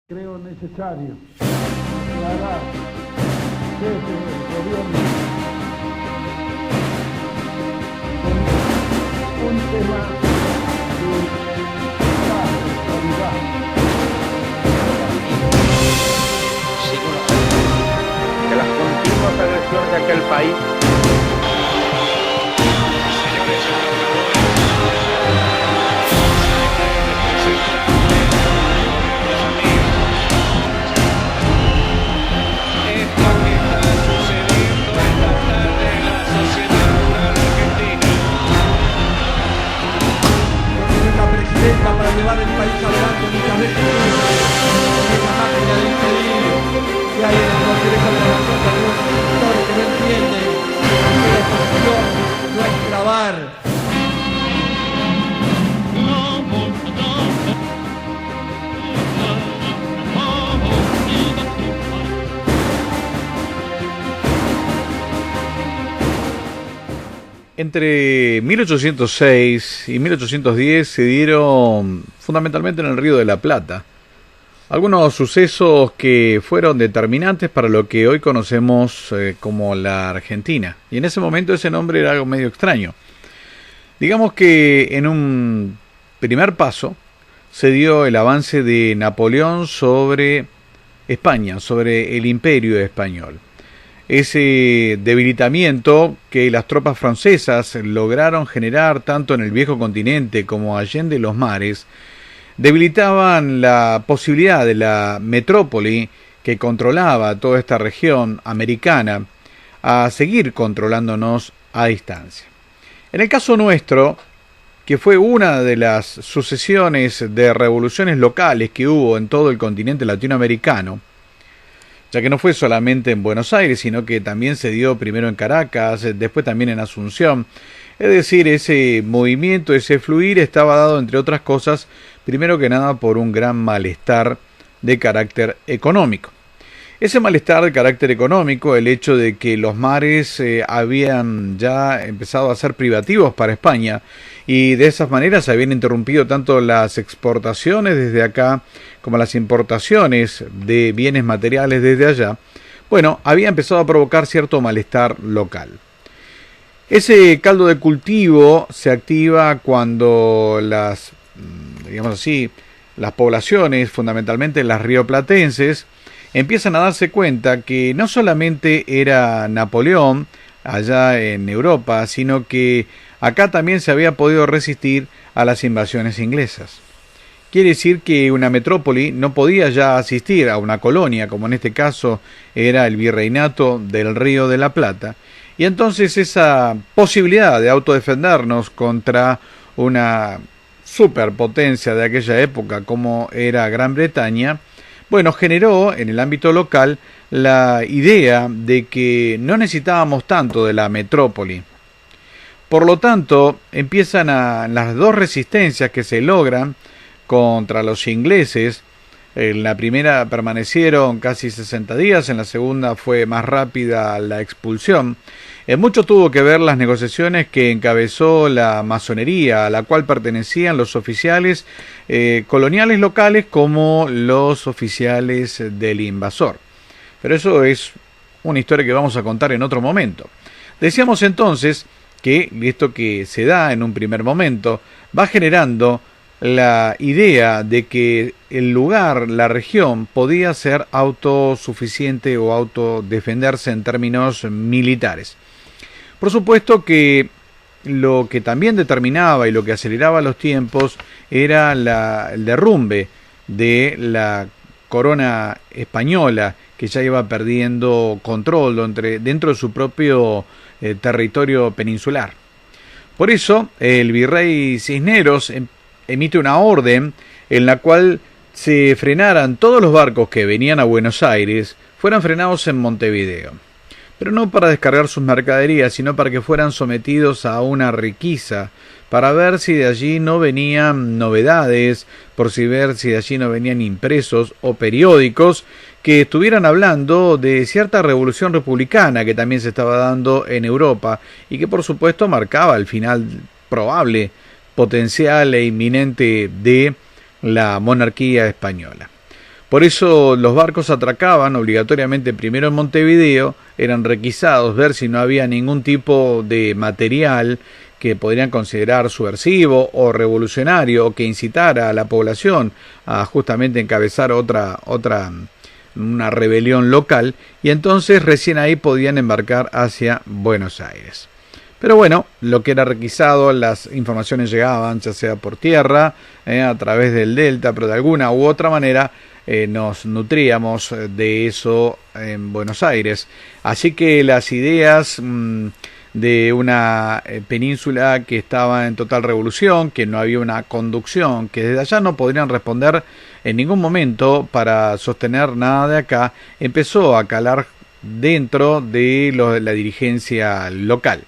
Creo necesario aclarar desde el gobierno con un tema de actualidad. Que las continuas agresiones de aquel país para llevar el país adelante. Muchas veces esa máquina de impedir que hay en el Congreso de la Nación, algunos sectores que no entienden que la oposición no es trabar. Entre 1806 y 1810 se dieron fundamentalmente en el Río de la Plata algunos sucesos que fueron determinantes para lo que hoy conocemos como la Argentina. Y en ese momento ese nombre era algo medio extraño. Digamos que en un primer paso se dio el avance de Napoleón sobre España, sobre el Imperio español. Ese debilitamiento que las tropas francesas lograron generar tanto en el viejo continente como allende los mares, debilitaban la posibilidad de la metrópoli que controlaba toda esta región americana a seguir controlándonos a distancia. En el caso nuestro, que fue una de las sucesiones de revoluciones locales que hubo en todo el continente latinoamericano, ya que no fue solamente en Buenos Aires, sino que también se dio primero en Caracas, después también en Asunción. Es decir, ese movimiento, ese fluir estaba dado, entre otras cosas, primero que nada por un gran malestar de carácter económico. Ese malestar de carácter económico, el hecho de que los mares habían ya empezado a ser privativos para España y de esas maneras se habían interrumpido tanto las exportaciones desde acá como las importaciones de bienes materiales desde allá, bueno, había empezado a provocar cierto malestar local. Ese caldo de cultivo se activa cuando las poblaciones, fundamentalmente las rioplatenses, empiezan a darse cuenta que no solamente era Napoleón allá en Europa, sino que acá también se había podido resistir a las invasiones inglesas. Quiere decir que una metrópoli no podía ya asistir a una colonia, como en este caso era el virreinato del Río de la Plata, y entonces esa posibilidad de autodefendernos contra una superpotencia de aquella época como era Gran Bretaña, bueno, generó en el ámbito local la idea de que no necesitábamos tanto de la metrópoli. Por lo tanto, empiezan las dos resistencias que se logran contra los ingleses. En la primera permanecieron casi 60 días, en la segunda fue más rápida la expulsión. En mucho tuvo que ver las negociaciones que encabezó la masonería, a la cual pertenecían los oficiales coloniales locales como los oficiales del invasor. Pero eso es una historia que vamos a contar en otro momento. Decíamos entonces que esto que se da en un primer momento va generando la idea de que el lugar, la región, podía ser autosuficiente o autodefenderse en términos militares. Por supuesto que lo que también determinaba y lo que aceleraba los tiempos era el derrumbe de la corona española, que ya iba perdiendo control dentro de su propio territorio peninsular. Por eso el virrey Cisneros emite una orden en la cual se frenaran todos los barcos que venían a Buenos Aires, fueran frenados en Montevideo. Pero no para descargar sus mercaderías, sino para que fueran sometidos a una requisa, para ver si de allí no venían novedades, por ver si de allí no venían impresos o periódicos que estuvieran hablando de cierta revolución republicana que también se estaba dando en Europa y que por supuesto marcaba el final probable, potencial e inminente de la monarquía española. Por eso los barcos atracaban obligatoriamente primero en Montevideo, eran requisados ver si no había ningún tipo de material que podrían considerar subversivo o revolucionario o que incitara a la población a justamente encabezar una rebelión local, y entonces recién ahí podían embarcar hacia Buenos Aires. Pero bueno, lo que era requisado, las informaciones llegaban ya sea por tierra, a través del delta, pero de alguna u otra manera nos nutríamos de eso en Buenos Aires. Así que las ideas de una península que estaba en total revolución, que no había una conducción, que desde allá no podrían responder en ningún momento para sostener nada de acá, empezó a calar dentro de la dirigencia local.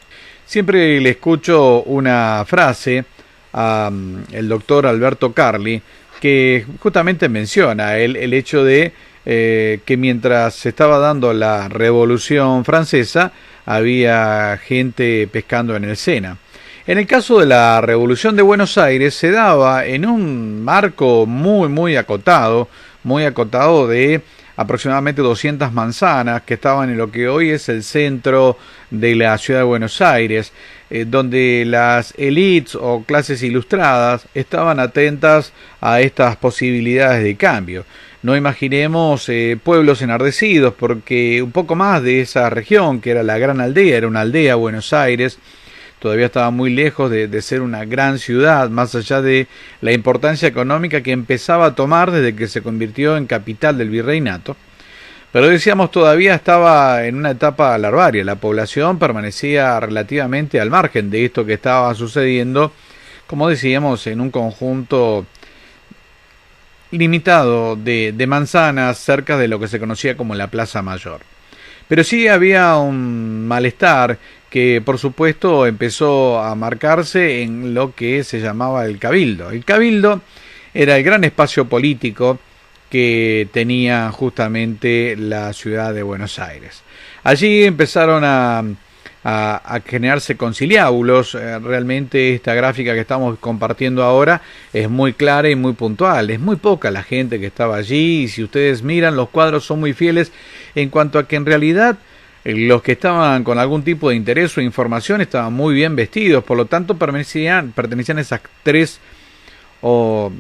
Siempre le escucho una frase al doctor Alberto Carli, que justamente menciona el hecho de que mientras se estaba dando la Revolución Francesa, había gente pescando en el Sena. En el caso de la Revolución de Buenos Aires se daba en un marco muy acotado de aproximadamente 200 manzanas que estaban en lo que hoy es el centro de la ciudad de Buenos Aires, donde las élites o clases ilustradas estaban atentas a estas posibilidades de cambio. No imaginemos pueblos enardecidos, porque un poco más de esa región, que era la Gran Aldea, era una aldea Buenos Aires, todavía estaba muy lejos de ser una gran ciudad, más allá de la importancia económica que empezaba a tomar desde que se convirtió en capital del virreinato. Pero decíamos, todavía estaba en una etapa larvaria, la población permanecía relativamente al margen de esto que estaba sucediendo, como decíamos, en un conjunto limitado de manzanas cerca de lo que se conocía como la Plaza Mayor. Pero sí había un malestar que por supuesto empezó a marcarse en lo que se llamaba el Cabildo. El Cabildo era el gran espacio político que tenía justamente la ciudad de Buenos Aires. Allí empezaron a generarse conciliábulos. Realmente esta gráfica que estamos compartiendo ahora es muy clara y muy puntual. Es muy poca la gente que estaba allí, y si ustedes miran, los cuadros son muy fieles en cuanto a que en realidad los que estaban con algún tipo de interés o información estaban muy bien vestidos, por lo tanto pertenecían a esas 3 o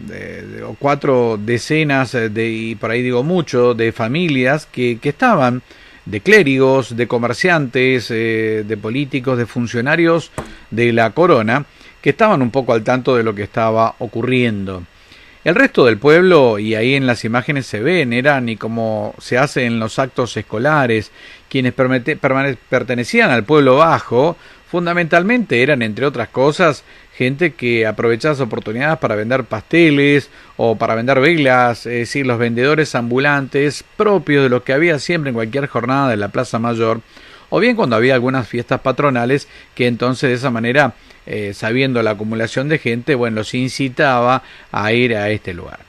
4 decenas y por ahí digo mucho, de familias que estaban, de clérigos, de comerciantes, de políticos, de funcionarios de la corona, que estaban un poco al tanto de lo que estaba ocurriendo. El resto del pueblo, y ahí en las imágenes se ven, eran, y como se hace en los actos escolares, quienes pertenecían al pueblo bajo, fundamentalmente eran, entre otras cosas, gente que aprovechaba las oportunidades para vender pasteles o para vender velas, es decir, los vendedores ambulantes propios de los que había siempre en cualquier jornada de la Plaza Mayor, o bien cuando había algunas fiestas patronales, que entonces de esa manera, sabiendo la acumulación de gente, bueno, los incitaba a ir a este lugar.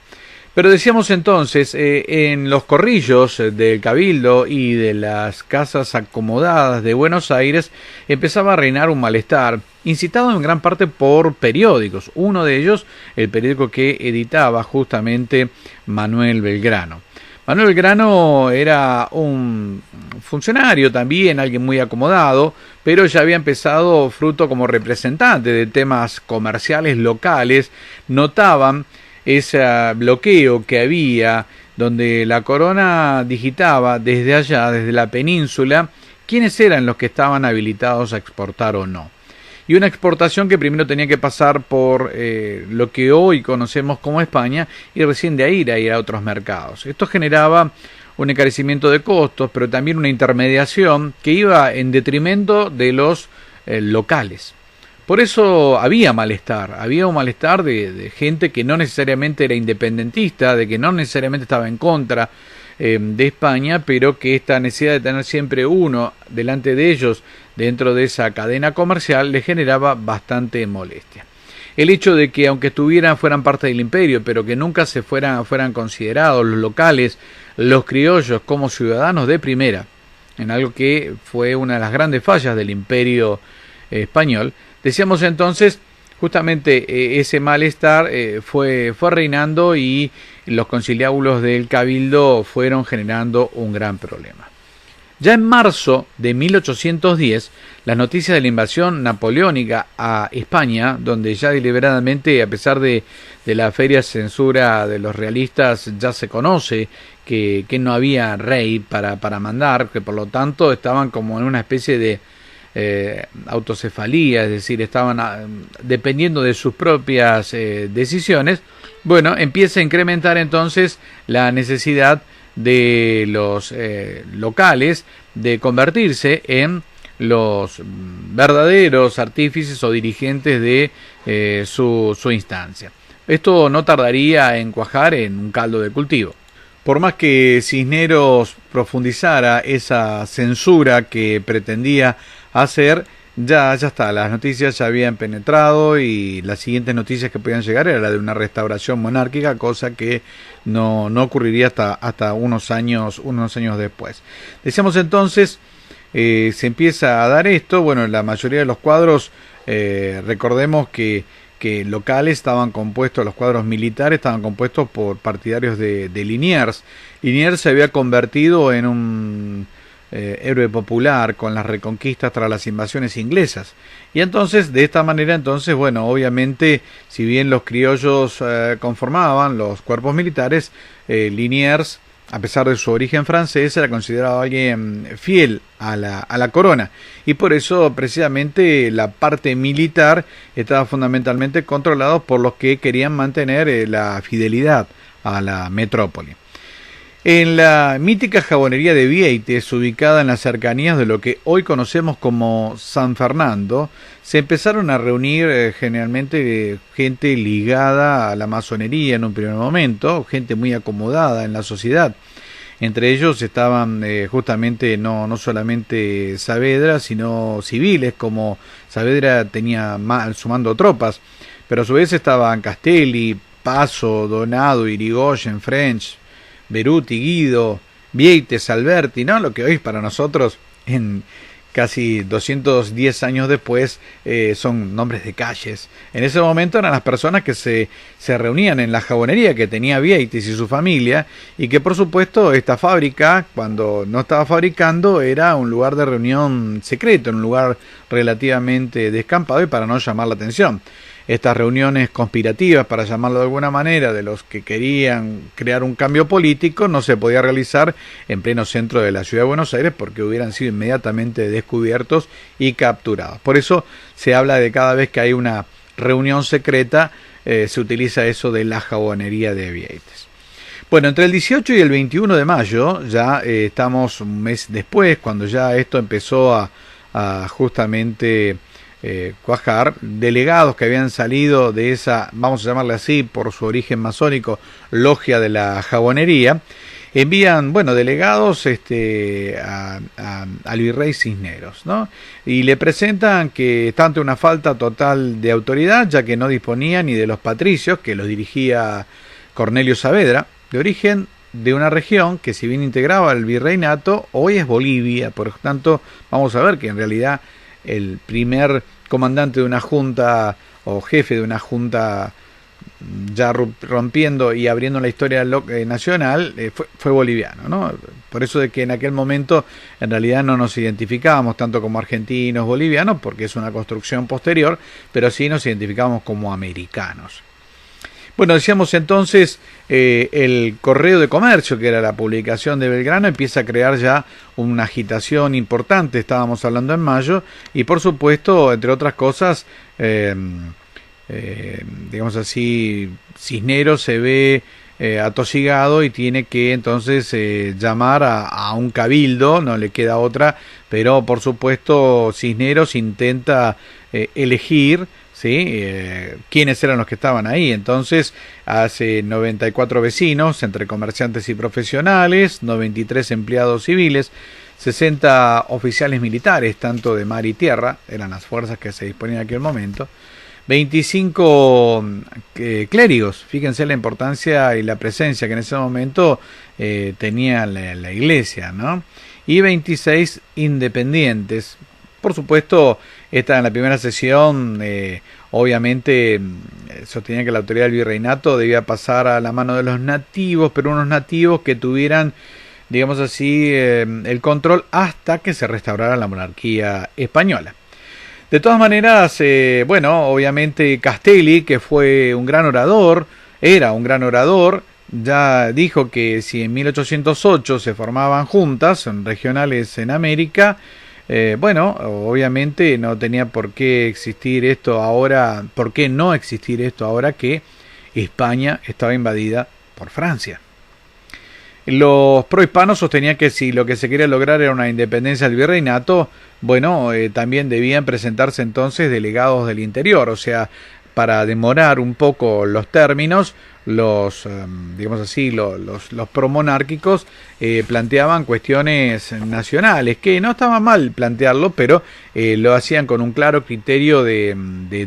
Pero decíamos entonces, en los corrillos del Cabildo y de las casas acomodadas de Buenos Aires empezaba a reinar un malestar, incitado en gran parte por periódicos. Uno de ellos, el periódico que editaba justamente Manuel Belgrano. Manuel Belgrano era un funcionario también, alguien muy acomodado, pero ya había empezado fruto como representante de temas comerciales locales. Notaban ese bloqueo que había, donde la corona digitaba desde allá, desde la península, quiénes eran los que estaban habilitados a exportar o no. Y una exportación que primero tenía que pasar por lo que hoy conocemos como España, y recién de ahí ir a otros mercados. Esto generaba un encarecimiento de costos, pero también una intermediación que iba en detrimento de los locales. Por eso había un malestar de gente que no necesariamente era independentista, de que no necesariamente estaba en contra de España, pero que esta necesidad de tener siempre uno delante de ellos dentro de esa cadena comercial le generaba bastante molestia. El hecho de que aunque fueran parte del imperio, pero que nunca fueran considerados los locales, los criollos, como ciudadanos de primera, en algo que fue una de las grandes fallas del imperio español. Decíamos entonces, justamente ese malestar fue reinando y los conciliábulos del Cabildo fueron generando un gran problema. Ya en marzo de 1810, las noticias de la invasión napoleónica a España, donde ya deliberadamente, a pesar de la feria censura de los realistas, ya se conoce que no había rey para mandar, que por lo tanto estaban como en una especie de autocefalía, es decir, estaban dependiendo de sus propias decisiones. Bueno, empieza a incrementar entonces la necesidad de los locales de convertirse en los verdaderos artífices o dirigentes de su instancia. Esto no tardaría en cuajar en un caldo de cultivo. Por más que Cisneros profundizara esa censura que pretendía hacer, ya está, las noticias ya habían penetrado y las siguientes noticias que podían llegar era la de una restauración monárquica, cosa que no ocurriría hasta unos años después. Decíamos entonces, se empieza a dar esto. Bueno, la mayoría de los cuadros, recordemos que locales estaban compuestos, los cuadros militares estaban compuestos por partidarios de Liniers. Liniers se había convertido en un héroe popular con las reconquistas tras las invasiones inglesas, y entonces de esta manera, entonces, bueno, obviamente, si bien los criollos conformaban los cuerpos militares, Liniers, a pesar de su origen francés, era considerado alguien fiel a la corona, y por eso precisamente la parte militar estaba fundamentalmente controlada por los que querían mantener la fidelidad a la metrópoli. En la mítica jabonería de Vieites, ubicada en las cercanías de lo que hoy conocemos como San Fernando, se empezaron a reunir generalmente gente ligada a la masonería en un primer momento, gente muy acomodada en la sociedad. Entre ellos estaban justamente no solamente Saavedra, sino civiles, como Saavedra tenía al su mando tropas, pero a su vez estaban Castelli, Paso, Donado, Irigoyen, French, Beruti, Guido, Vieites, Alberti, ¿no? Lo que hoy para nosotros, en casi 210 años después, son nombres de calles. En ese momento eran las personas que se reunían en la jabonería que tenía Vieites y su familia, y que por supuesto esta fábrica, cuando no estaba fabricando, era un lugar de reunión secreto, un lugar relativamente descampado y para no llamar la atención. Estas reuniones conspirativas, para llamarlo de alguna manera, de los que querían crear un cambio político, no se podía realizar en pleno centro de la ciudad de Buenos Aires porque hubieran sido inmediatamente descubiertos y capturados. Por eso se habla de cada vez que hay una reunión secreta, se utiliza eso de la jabonería de Vieites. Bueno, entre el 18 y el 21 de mayo, ya estamos un mes después, cuando ya esto empezó a justamente cuajar, delegados que habían salido de esa, vamos a llamarle así por su origen masónico, logia de la jabonería, envían, bueno, delegados al virrey Cisneros, ¿no? Y le presentan que está ante una falta total de autoridad, ya que no disponía ni de los patricios, que los dirigía Cornelio Saavedra, de origen de una región que, si bien integraba el virreinato, hoy es Bolivia. Por tanto, vamos a ver que en realidad el primer comandante de una junta o jefe de una junta, ya rompiendo y abriendo la historia nacional, fue boliviano, ¿no? Por eso de que en aquel momento en realidad no nos identificábamos tanto como argentinos, bolivianos, porque es una construcción posterior, pero sí nos identificábamos como americanos. Bueno, decíamos entonces, el Correo de Comercio, que era la publicación de Belgrano, empieza a crear ya una agitación importante. Estábamos hablando en mayo, y por supuesto, entre otras cosas, digamos así, Cisneros se ve atosigado y tiene que entonces llamar a un cabildo, no le queda otra, pero por supuesto Cisneros intenta elegir, ¿sí? Quiénes eran los que estaban ahí. Entonces hace 94 vecinos, entre comerciantes y profesionales, 93 empleados civiles, 60 oficiales militares, tanto de mar y tierra, eran las fuerzas que se disponían en aquel momento, 25 clérigos, fíjense la importancia y la presencia que en ese momento tenía la iglesia, ¿no? Y 26 independientes. Por supuesto, esta en la primera sesión obviamente sostenía que la autoridad del virreinato debía pasar a la mano de los nativos, pero unos nativos que tuvieran, digamos así, el control hasta que se restaurara la monarquía española. De todas maneras, bueno, obviamente Castelli, que fue un gran orador, era un gran orador, ya dijo que si en 1808 se formaban juntas regionales en América, bueno, obviamente no tenía por qué existir esto ahora, por qué no existir esto ahora que España estaba invadida por Francia. Los prohispanos sostenían que si lo que se quería lograr era una independencia del virreinato, bueno, también debían presentarse entonces delegados del interior, o sea, para demorar un poco los términos, los, digamos así, los promonárquicos planteaban cuestiones nacionales, que no estaba mal plantearlo, pero lo hacían con un claro criterio de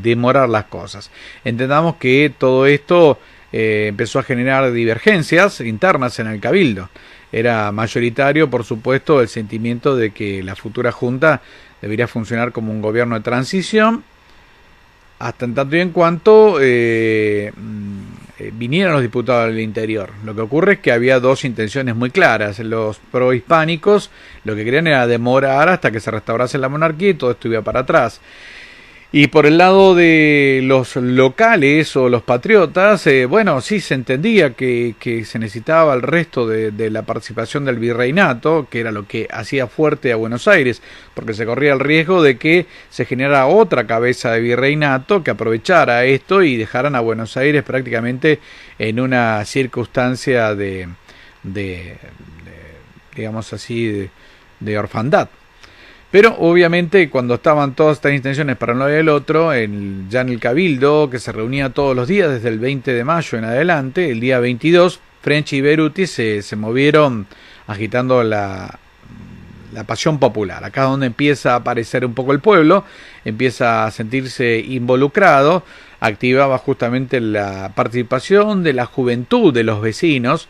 demorar las cosas. Entendamos que todo esto empezó a generar divergencias internas en el cabildo. Era mayoritario, por supuesto, el sentimiento de que la futura junta debería funcionar como un gobierno de transición, hasta en tanto y en cuanto vinieran los diputados del interior. Lo que ocurre es que había dos intenciones muy claras. Los prohispánicos lo que querían era demorar hasta que se restaurase la monarquía y todo esto iba para atrás. Y por el lado de los locales o los patriotas, bueno, sí se entendía que se necesitaba el resto de la participación del virreinato, que era lo que hacía fuerte a Buenos Aires, porque se corría el riesgo de que se generara otra cabeza de virreinato que aprovechara esto y dejaran a Buenos Aires prácticamente en una circunstancia digamos así, de orfandad. Pero obviamente cuando estaban todas estas intenciones para un lado y el otro, ya en el Cabildo, que se reunía todos los días desde el 20 de mayo en adelante, el día 22, French y Beruti se movieron agitando la pasión popular. Acá es donde empieza a aparecer un poco el pueblo, empieza a sentirse involucrado, activaba justamente la participación de la juventud de los vecinos,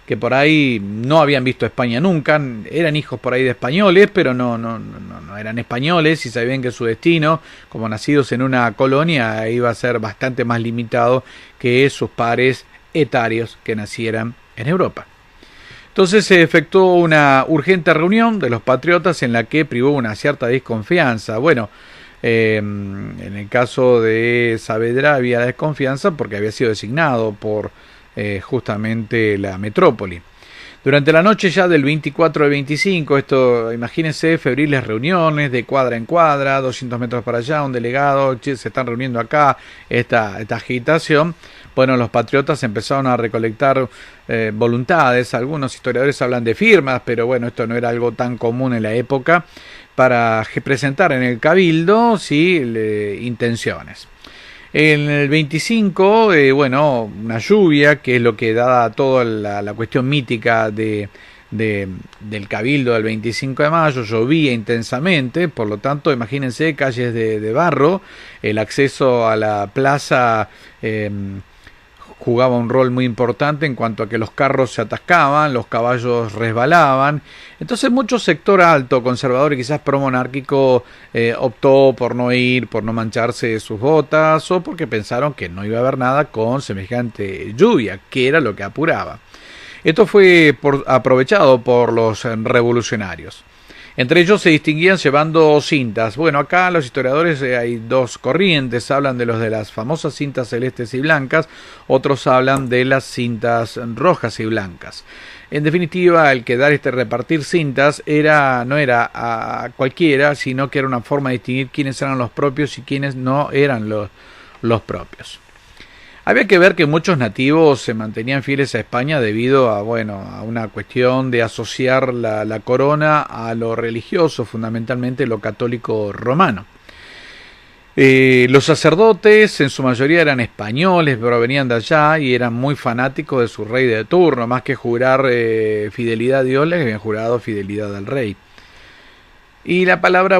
que por ahí no habían visto España nunca, eran hijos por ahí de españoles, pero no eran españoles y sabían que su destino, como nacidos en una colonia, iba a ser bastante más limitado que sus pares etarios que nacieran en Europa. Entonces se efectuó una urgente reunión de los patriotas en la que privó una cierta desconfianza. Bueno, en el caso de Saavedra había desconfianza porque había sido designado por justamente la metrópoli. Durante la noche ya del 24 al 25, esto, imagínense, febriles reuniones de cuadra en cuadra, 200 metros para allá, un delegado, se están reuniendo acá, esta agitación. Bueno, los patriotas empezaron a recolectar voluntades, algunos historiadores hablan de firmas, pero bueno, esto no era algo tan común en la época, para presentar en el cabildo, sí, intenciones. En el 25, bueno, una lluvia, que es lo que da toda la cuestión mítica del cabildo del 25 de mayo, llovía intensamente, por lo tanto, imagínense, calles de barro, el acceso a la plaza jugaba un rol muy importante en cuanto a que los carros se atascaban, los caballos resbalaban. Entonces mucho sector alto, conservador y quizás promonárquico optó por no ir, por no mancharse sus botas o porque pensaron que no iba a haber nada con semejante lluvia, que era lo que apuraba. Esto fue aprovechado por los revolucionarios. Entre ellos se distinguían llevando cintas. Bueno, acá los historiadores hay dos corrientes, hablan de los de las famosas cintas celestes y blancas, otros hablan de las cintas rojas y blancas. En definitiva, el que dar repartir cintas no era a cualquiera, sino que era una forma de distinguir quiénes eran los propios y quiénes no eran los propios. Había que ver que muchos nativos se mantenían fieles a España debido a una cuestión de asociar la corona a lo religioso, fundamentalmente lo católico romano. Los sacerdotes en su mayoría eran españoles, pero venían de allá y eran muy fanáticos de su rey de turno, más que jurar fidelidad a Dios, les habían jurado fidelidad al rey. Y la palabra,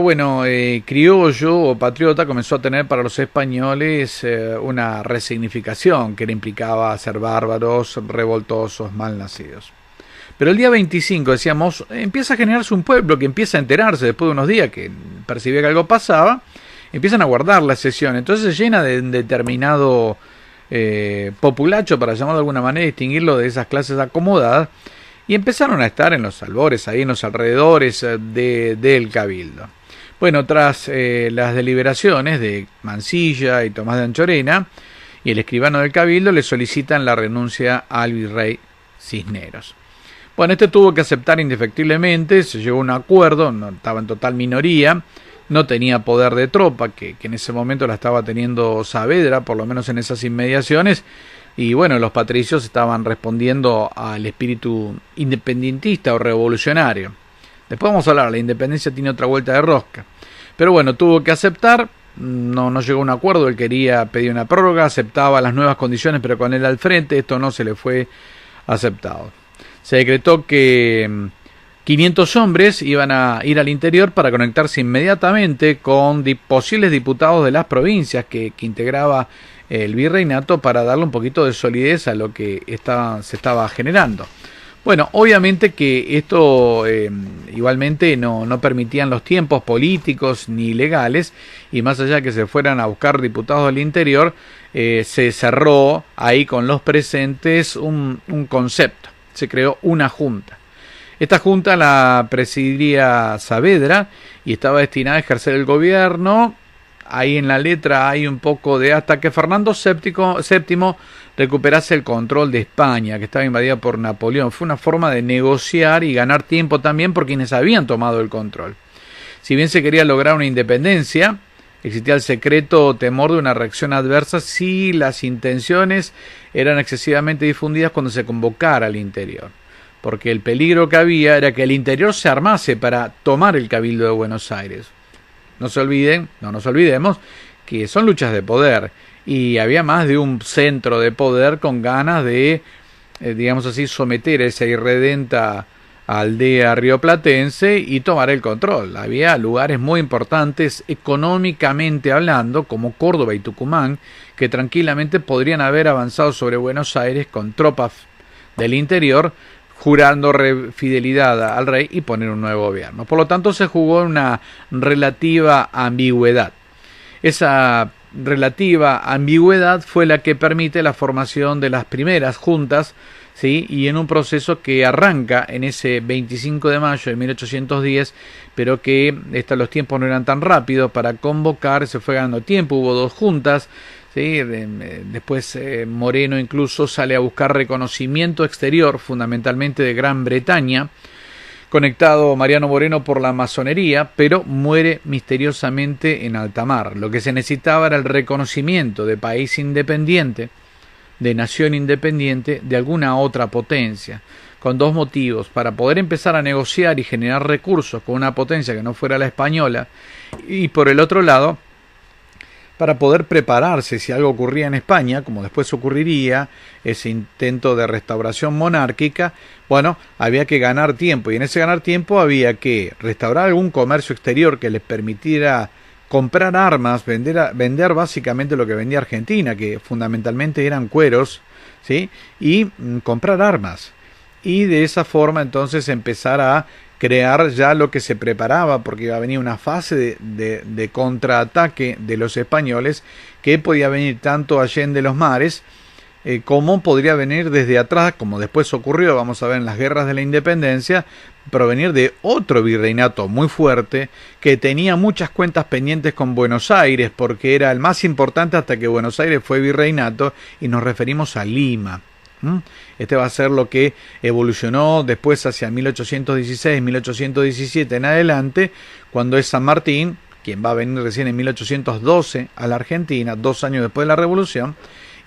criollo o patriota comenzó a tener para los españoles una resignificación que le implicaba ser bárbaros, revoltosos, malnacidos. Pero el día 25, decíamos, empieza a generarse un pueblo que empieza a enterarse después de unos días que percibía que algo pasaba, empiezan a guardar la sesión. Entonces se llena de un determinado populacho, para llamarlo de alguna manera, distinguirlo de esas clases acomodadas, y empezaron a estar en los albores, ahí en los alrededores del Cabildo. Bueno, tras las deliberaciones de Mansilla y Tomás de Anchorena, y el escribano del Cabildo le solicitan la renuncia al virrey Cisneros. Bueno, este tuvo que aceptar indefectiblemente, se llegó a un acuerdo, no, estaba en total minoría, no tenía poder de tropa, que en ese momento la estaba teniendo Saavedra, por lo menos en esas inmediaciones, y bueno, los patricios estaban respondiendo al espíritu independentista o revolucionario. Después vamos a hablar, la independencia tiene otra vuelta de rosca. Pero bueno, tuvo que aceptar, no llegó a un acuerdo, él quería pedir una prórroga, aceptaba las nuevas condiciones, pero con él al frente, esto no se le fue aceptado. Se decretó que 500 hombres iban a ir al interior para conectarse inmediatamente con posibles diputados de las provincias que integraba el virreinato, para darle un poquito de solidez a lo que se estaba generando. Bueno, obviamente que esto igualmente no permitían los tiempos políticos ni legales, y más allá de que se fueran a buscar diputados del interior, se cerró ahí con los presentes un concepto, se creó una junta. Esta junta la presidiría Saavedra y estaba destinada a ejercer el gobierno. Ahí en la letra hay un poco de hasta que Fernando VII recuperase el control de España, que estaba invadida por Napoleón. Fue una forma de negociar y ganar tiempo también por quienes habían tomado el control. Si bien se quería lograr una independencia, existía el secreto temor de una reacción adversa si las intenciones eran excesivamente difundidas cuando se convocara al interior. Porque el peligro que había era que el interior se armase para tomar el Cabildo de Buenos Aires. No nos olvidemos que son luchas de poder, y había más de un centro de poder con ganas de, digamos así, someter a esa irredenta aldea rioplatense y tomar el control. Había lugares muy importantes económicamente hablando, como Córdoba y Tucumán, que tranquilamente podrían haber avanzado sobre Buenos Aires con tropas del interior, jurando fidelidad al rey y poner un nuevo gobierno. Por lo tanto, se jugó una relativa ambigüedad. Esa relativa ambigüedad fue la que permite la formación de las primeras juntas, ¿sí? Y en un proceso que arranca en ese 25 de mayo de 1810, pero que los tiempos no eran tan rápidos para convocar, se fue ganando tiempo, hubo dos juntas. ¿Sí? Después Moreno incluso sale a buscar reconocimiento exterior, fundamentalmente de Gran Bretaña, conectado Mariano Moreno por la masonería, pero muere misteriosamente en alta mar. Lo que se necesitaba era el reconocimiento de país independiente, de nación independiente, de alguna otra potencia, con dos motivos: para poder empezar a negociar y generar recursos con una potencia que no fuera la española, y por el otro lado, para poder prepararse si algo ocurría en España, como después ocurriría, ese intento de restauración monárquica. Bueno, había que ganar tiempo, y en ese ganar tiempo había que restaurar algún comercio exterior que les permitiera comprar armas, vender básicamente lo que vendía Argentina, que fundamentalmente eran cueros, ¿sí? Y comprar armas. Y de esa forma entonces empezar a crear ya lo que se preparaba, porque iba a venir una fase de contraataque de los españoles, que podía venir tanto allende los mares, como podría venir desde atrás, como después ocurrió, vamos a ver en las guerras de la independencia, provenir de otro virreinato muy fuerte, que tenía muchas cuentas pendientes con Buenos Aires, porque era el más importante hasta que Buenos Aires fue virreinato, y nos referimos a Lima. Este va a ser lo que evolucionó después hacia 1816, 1817 en adelante, cuando es San Martín, quien va a venir recién en 1812 a la Argentina, 2 años después de la Revolución,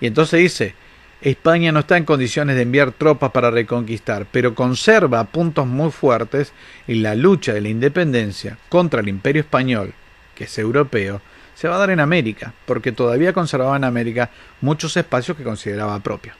y entonces dice: España no está en condiciones de enviar tropas para reconquistar, pero conserva puntos muy fuertes, y la lucha de la independencia contra el Imperio Español, que es europeo, se va a dar en América, porque todavía conservaba en América muchos espacios que consideraba propios.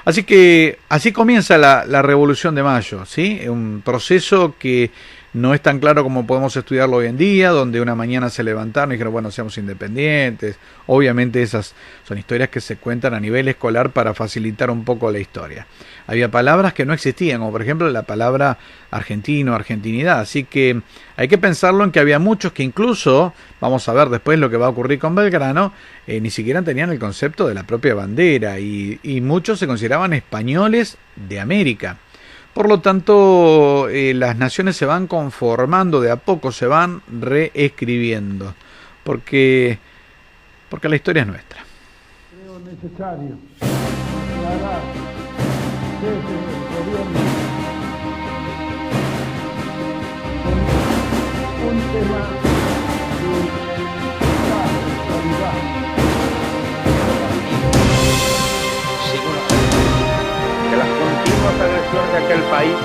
Así que así comienza la Revolución de Mayo, ¿sí? Un proceso que no es tan claro como podemos estudiarlo hoy en día, donde una mañana se levantaron y dijeron, bueno, seamos independientes. Obviamente esas son historias que se cuentan a nivel escolar para facilitar un poco la historia. Había palabras que no existían, como por ejemplo la palabra argentino, argentinidad, así que hay que pensarlo en que había muchos que incluso, vamos a ver después lo que va a ocurrir con Belgrano, ni siquiera tenían el concepto de la propia bandera y muchos se consideraban españoles de América. Por lo tanto, las naciones se van conformando de a poco, se van reescribiendo, porque la historia es nuestra. Creo necesario aclarar desde el gobierno un tema de actualidad. que las continuas agresiones de aquel país